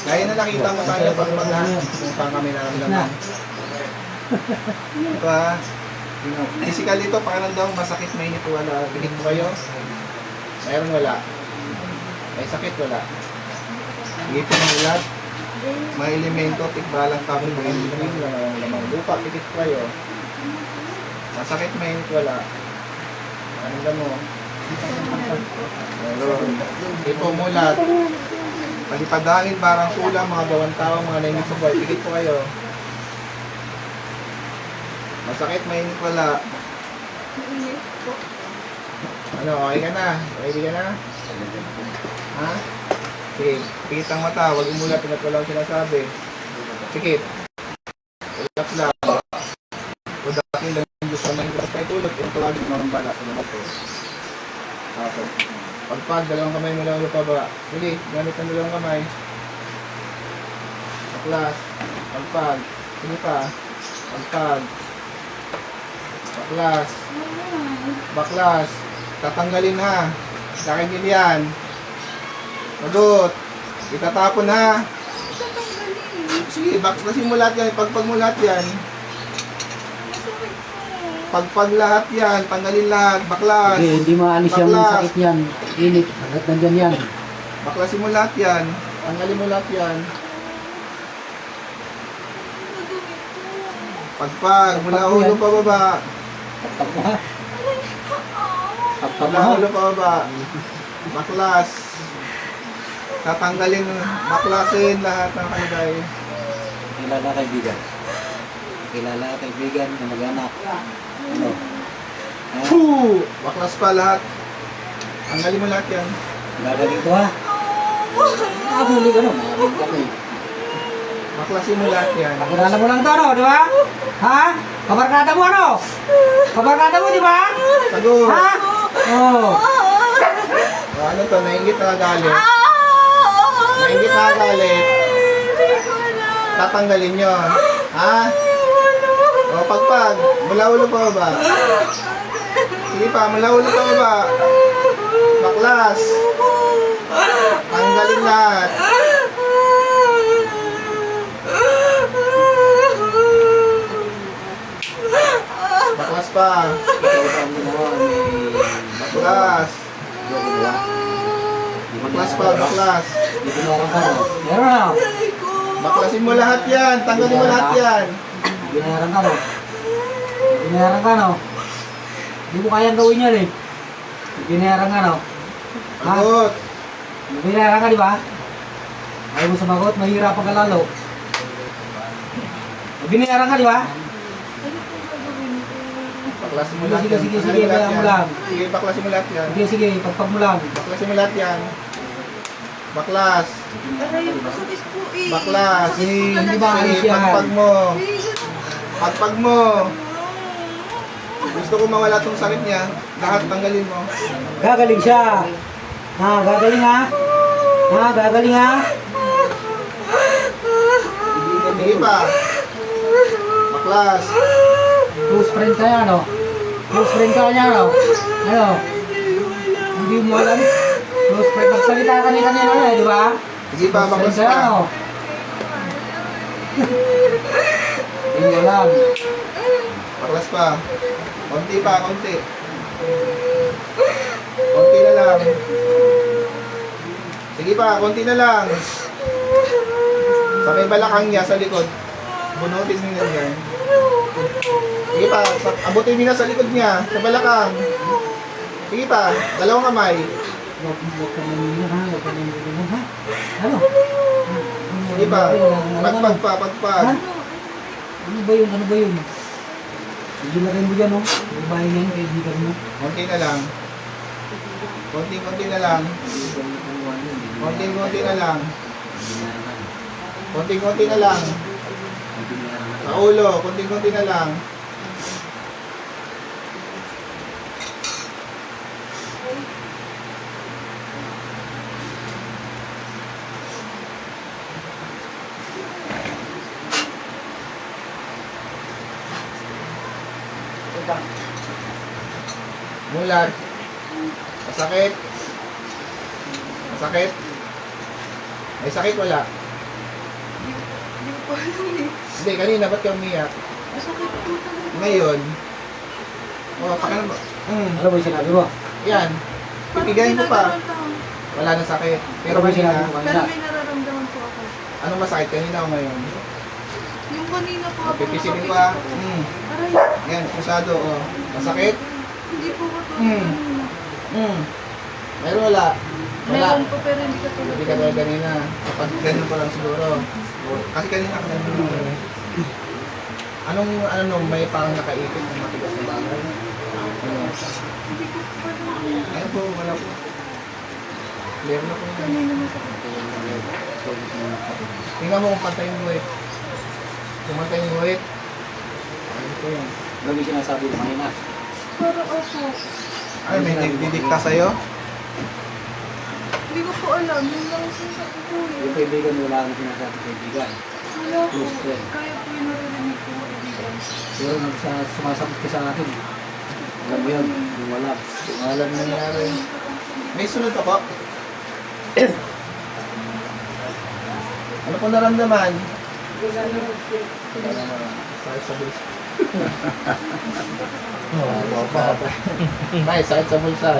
Gaya na nakita mo tayo pag lahat kung saan kami naramdaman. Ito ha. Physical ito, parang daw masakit, mainit, wala. Pinig mo kayo? Mayroon wala. May sakit wala. Ngipin ng ulat. May elemento, tikbalang kami, may elemento, lamang lupa, pikit kayo. Masakit, mainit, wala. Ano mo? Meron. Ito mulat. Palipadangin, parang kulang, mga gawang tao, mga nainit sa buhay. Pikit po kayo. Masakit, mainit, wala. Ano, okay ka na? Ready ka na? Ha? Sige, pikit ang mata, huwag umulat, pinat wala akong sinasabi. Pikit. Relax lang. O dati lang yung gusto na yung gusto tulog, yung tawagin mga bala sa mga ito. Okay. Pagpag, dalawang kamay mo lang yung paba. Sige, gamit ang dalawang kamay. Baklas. Pagpag. Sige pa. Pagpag. Baklas. Baklas. Tatanggalin ha. Kakingin yan. Magot. Itatapon ha. Sige, baklasin mo lahat yan. Pagpag mo lahat yan. Pagpag lahat yan. Tanggalin lahat. Baklas. Okay, hindi maalis yung sakit yan. Init. Hanggat nandyan yan. Baklasin mo lahat yan. Tanggalin mo lahat yan. Pagpag. Mula ulo pa baba. Pagpag mo ha. Pagpag mo Mula ha. ulo pa baba. Baklas. Tatanggalin. Baklasin lahat ng kalagay. Kilala kaibigan. Kilala kaibigan na mag-anak. Ano? Poo! Baklas pa lahat. Tanggalin mo lahat yan. Gagaling ko ha. Nakahuli ka no. Nakahuli ka eh. Baklasin mo lahat yan. Nakilala mo lang ito ano, di ba? Ha? Kabarkada mo ano? Kabarkada mo, di ba? Sagot. Ha? Oo. Ano to? Nainggit na galit. Nainggit na galit. Tatanggalin nyo. Ha? O pagpag. Mula ulo pa ba? Sige pa, mula ulo pa ba? Baklas. Tanggalin lahat. Baklas pa. Baklas. Baklas pa, baklas. Meron na. Baklasin mo lahat yan. Tanggalin mo lahat yan. Binayaran ka no? Binayaran ka no? Hindi mo kayang gawin yan eh. Binayaran ka no? Ha? Sagot. Binayaran ka di ba? Ayaw mo sumagot, mahirapan ka lalo. Binayaran ka di ba? Baklasin mo Sige, lahat sige, yan. sige, Tanggalin sige, mo lahat kaya mo yan. lang. Sige, baklasin mo lahat yan. Sige, sige, pagpag mo lang. Baklasin mo lahat yan. Baklas. Aray, masakit po eh. Baklas. Sige, hindi ba alis Sige, yan? pagpag mo. Pagpag mo. Gusto ko mawala tong sakit niya. Lahat tanggalin mo. Gagaling siya. Ha, gagaling ha? Ha, gagaling ha? Sige pa. Baklas. Close friend ka yan, no? Close friend ka niya, no? Ano? Hindi mo alam? Close friend. Magsalita ka kanina na, di ba? Sige pa, Close baklas friend ka, pa. no? Hindi mo alam. Baklas pa. Konti pa, konti. Konti na lang. Sige pa, konti na lang. Sa may balakang niya, sa likod. Bunutin mo yun yan. Sige pa, abutin mo na sa likod niya, sa balakang. Sige pa, dalawang kamay. Huwag ka manino, ha? Huwag ka manino, ha? Ano? Sige pa, pagpag pa, Ha? pagpag. Ano ba yun? Ano ba yun? Hindi na rin mo dyan, no? Ibahin yan, kaibigan mo. Konti na lang. Konti-konti na lang. Konti-konti na lang. Konti-konti na lang. Sa ulo, konti-konti na lang. Mulat. Masakit. Masakit. May sakit wala. po alam eh. Hindi, kanina, ba't ka umiyak? Masakit po talaga. Ngayon, pakiram mo. Ano ba yung sinabi mo? Yan. Parang Pipigayin ko pa. ginaganon lang. Wala na sakit. Pero Ano ba yung sinabi kanina, mo Pero kanina? may nararamdaman po ako. anong masakit kanina o ngayon? Yung kanina po ako Pipisilin nakapisip pa. ako. Mm. Aray, Yan, kusado, oh. Masakit? hindi po ko to. Meron wala? Wala. Meron po pero hindi ka tulad. Hindi ka talaga kanina. Kapag ganyan pa lang siguro. Kasi kanina ka ganyan. Ano, may parang nakaipit ng matigas na bagay. Ano? Hindi ko po alam. Ayun po, wala po. Clear na po yun. Kanina masakit po. Tingnan mo kung pantay yung buhit. Kung pantay yung buhit. Ano po yun? Ano ba yung sinasabi mo kanina? Parang opo. Ay, may nagdidikta sa'yo? Hindi ko po alam. Yun lang sinasabi ko Yung eh. kaibigan, wala akong sinasabi kaibigan. Wala po. Close friend. Kaya po yung narinig ko kaibigan. Pero sumasakit ka sa akin. Alam mo yun, yung wala. Alam na nangyari. May sunod ako. Ano po naramdaman? Wala naman. Sakit sa bulsa. Sakit sa bulsa.